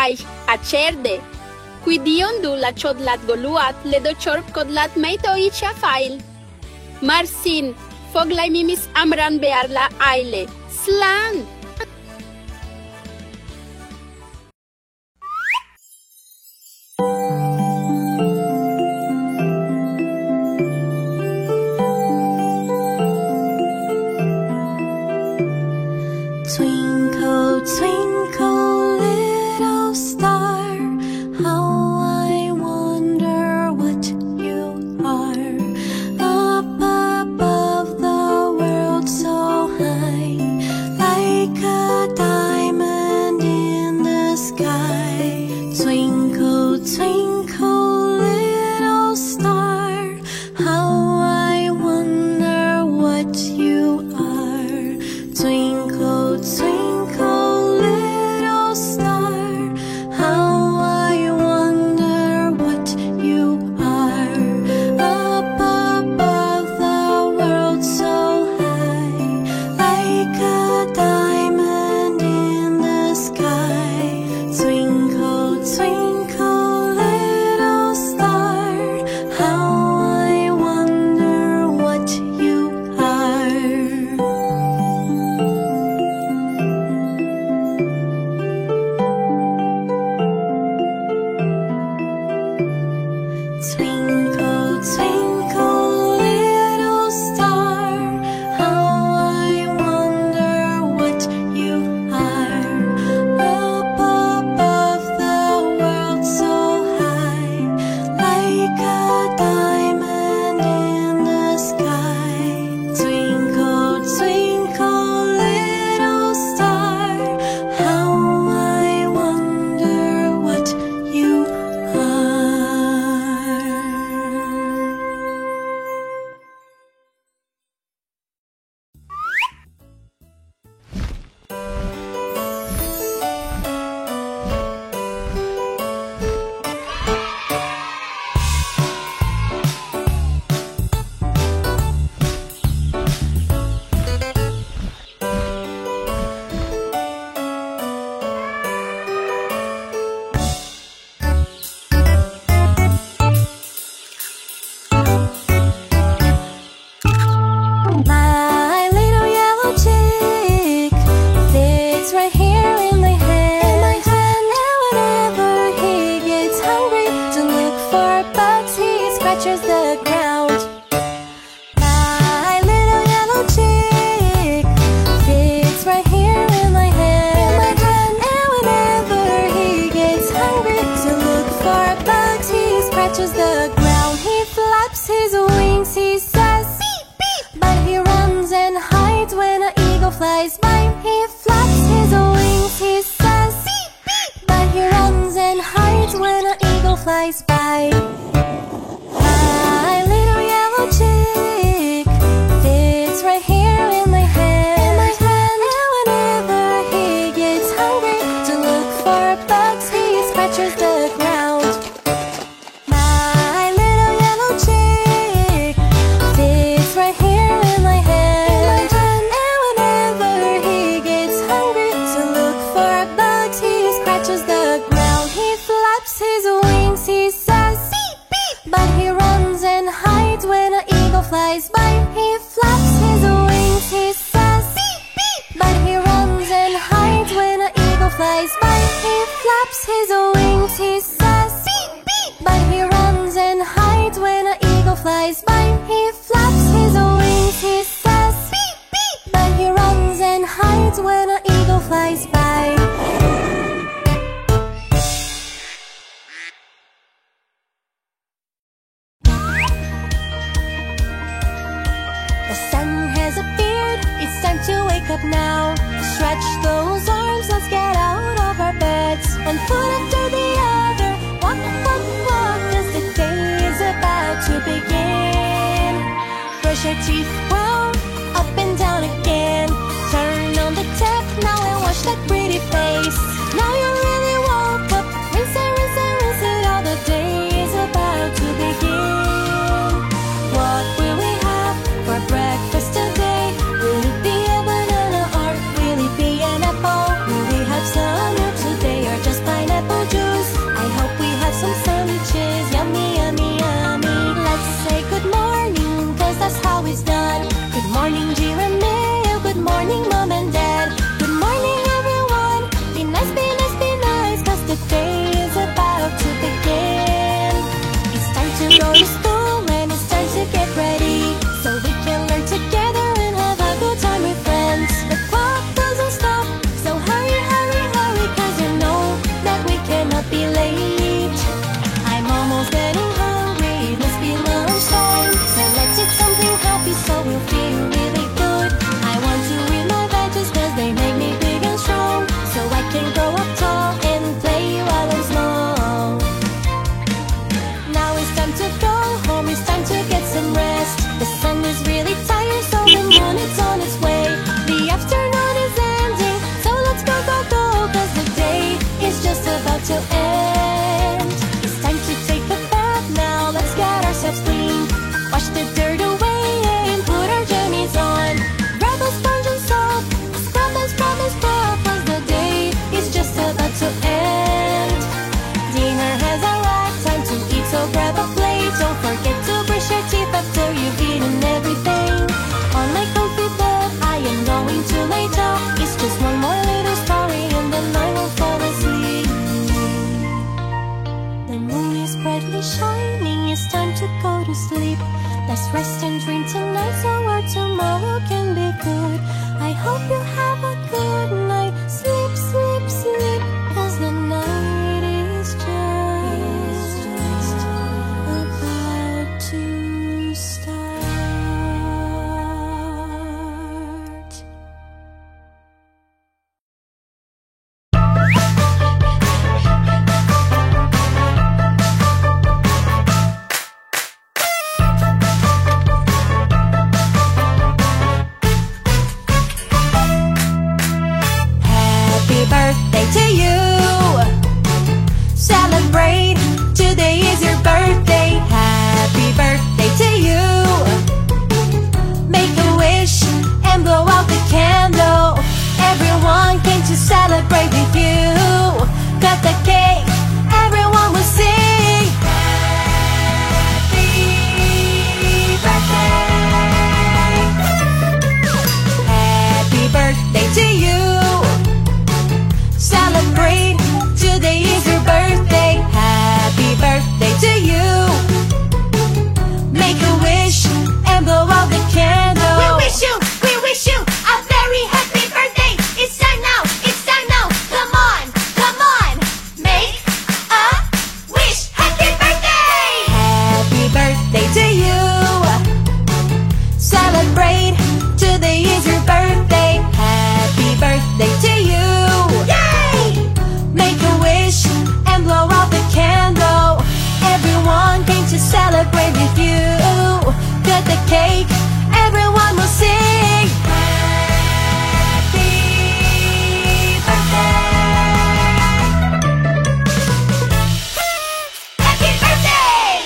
faich a cerde. Qui diondu la codladh go luath le do chorp codladh maith o ich a fail. Marsin, Foghlaim mis Amhráin bearla aile. Slan! Twinkle, twinkle, little star, how I wonder what you are. Up above the world so high, like a diamond in the sky. Twinkle, twinkle, little star, how I wonder what you are. Twinkle, twinkle, little star, how I wonder what you are. Up above the world so high, like a diamond in the sky. Twinkle, twinkle, little star, how I wonder what you are. Twinkle, twinkle, little star, how I wonder what you are. Up above the world so high, like a diamond in the sky. Twinkle, twinkle, little star, how I wonder what you are. My little yellow chick fits right here in my hand. And whenever he gets hungry to look for bugs, he scratches the ground. My little yellow chick fits right here in my hand. And whenever he gets hungry to look for bugs, he scratches the ground. He flaps his wings, he says beep beep, but he runs and hides when an eagle flies by. He flaps his wings, he says beep beep, but he runs and hides when an eagle flies by. My little yellow chick fits right here in my hand. And whenever he gets hungry to look for bugs, he scratches the ground. My little yellow chick fits right here in my hand. And whenever he gets hungry to look for bugs, he scratches the ground. He flaps his wings, he says beep beep, but he runs and hides when an eagle flies by. He flaps his wings, he says beep beep, but he runs and hides when an eagle flies by. He flaps his wings, he says beep beep, but he runs and hides when an eagle flies by. He flaps his wings, he says beep beep, but he runs and hides when an eagle flies by. The sun has appeared, it's time to wake up now. Stretch those arms, let's get out of our beds. One foot after the other, walk, walk, walk, as the day is about to begin. Brush your teeth well, up and down again. Turn on the tap now and wash that pretty face. Now you really woke up, rinse and rinse and rinse it all. The day is about to begin. What will we have for breakfast today? Will it be a banana or will it be an apple? Will we have some milk today or just pineapple to you. Celebrate, today is your birthday. Happy birthday to you. Make a wish and blow out the candle. Everyone came to celebrate with you. Cut the cake, everyone will sing. Happy birthday. Happy birthday to you. Celebrate, today is your birthday. Happy birthday to you. Make a wish and blow out the candle. We wish you a very happy birthday. It's time now, it's time now. Come on, make a wish. Happy birthday. Happy birthday to you. Celebrate, today is your birthday. Happy birthday to you. Yay! Make a wish and blow out the candle. Everyone came to celebrate with you. Cut the cake, everyone will sing. Happy birthday. Happy birthday.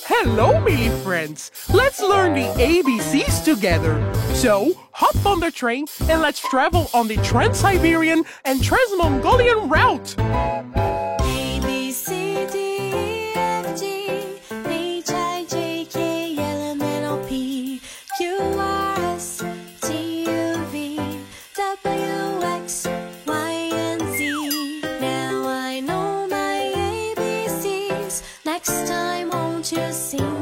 Hello, me friends! Let's learn the ABCs together. So, hop on the train and let's travel on the Trans-Siberian and Trans-Mongolian route. A B C D E F G H I J K L M N O P Q R S T U V W X Y and Z. Now I know my ABCs. Next time won't you sing